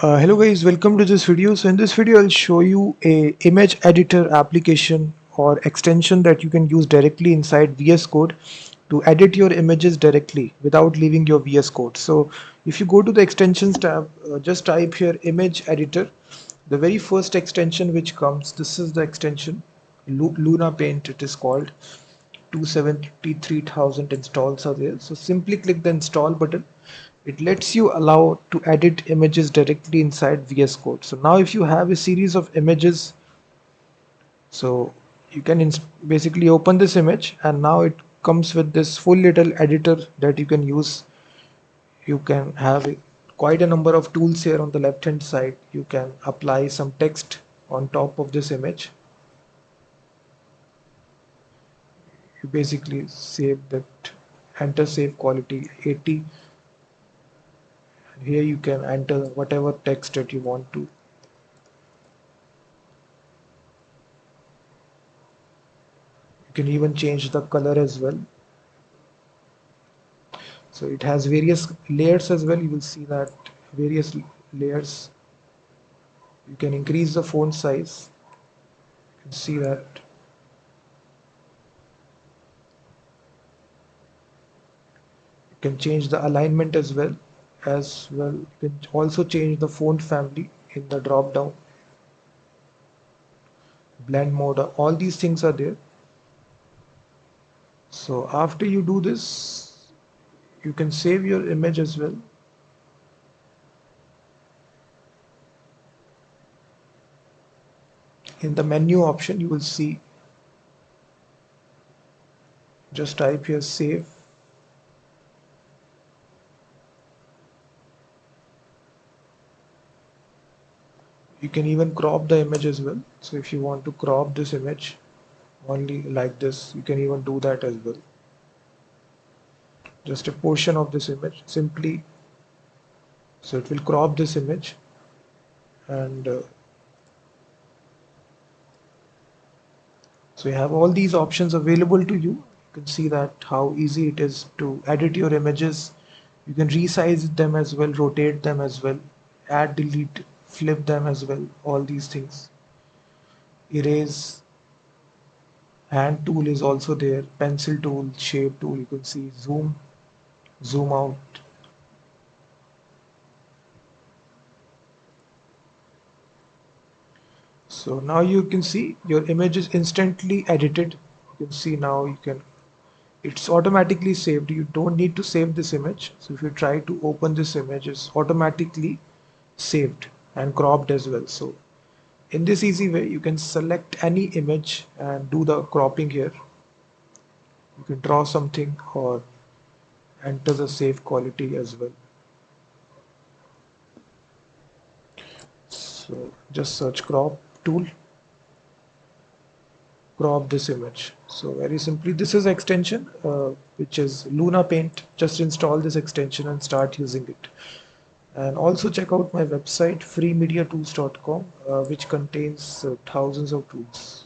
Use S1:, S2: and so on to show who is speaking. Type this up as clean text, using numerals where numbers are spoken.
S1: Hello guys, welcome to this video. So in this video I'll show you a image editor application or extension that you can use directly inside VS Code to edit your images directly without leaving your VS Code. So if you go to the extensions tab, just type here image editor. The very first extension which comes, this is the extension, Luna Paint it is called. 273,000 installs are there. So simply click the install button. It lets you allow to edit images directly inside VS Code. So now if you have a series of images, so you can basically open this image, and now it comes with this full little editor that you can use. You can have quite a number of tools here on the left hand side. You can apply some text on top of this image. You basically save that, enter save quality 80. Here you can enter whatever text that you want to. You can even change the color as well. So it has various layers as well. You will see that various layers. You can increase the font size. You can see that. You can change the alignment as well. You can also change the font family in the drop down. Blend mode, all these things are there. So after you do this, you can save your image as well. In the menu option, you will see, just type here save. You can even crop the image as well. So if you want to crop this image only like this, you can even do that as well. Just a portion of this image simply. So it will crop this image, and so you have all these options available to you. You can see that how easy it is to edit your images. You can resize them as well, rotate them as well, add, delete, flip them as well, all these things. Erase, hand tool is also there, pencil tool, shape tool, you can see zoom, zoom out. So now you can see your image is instantly edited. You can see now it's automatically saved. You don't need to save this image. So if you try to open this image, it's automatically saved and cropped as well. So in this easy way, you can select any image and do the cropping here. You can draw something or enter the save quality as well. So just search crop tool, crop this image. So very simply, this is extension which is Luna Paint. Just install this extension and start using it. And also check out my website freemediatools.com, which contains thousands of tools.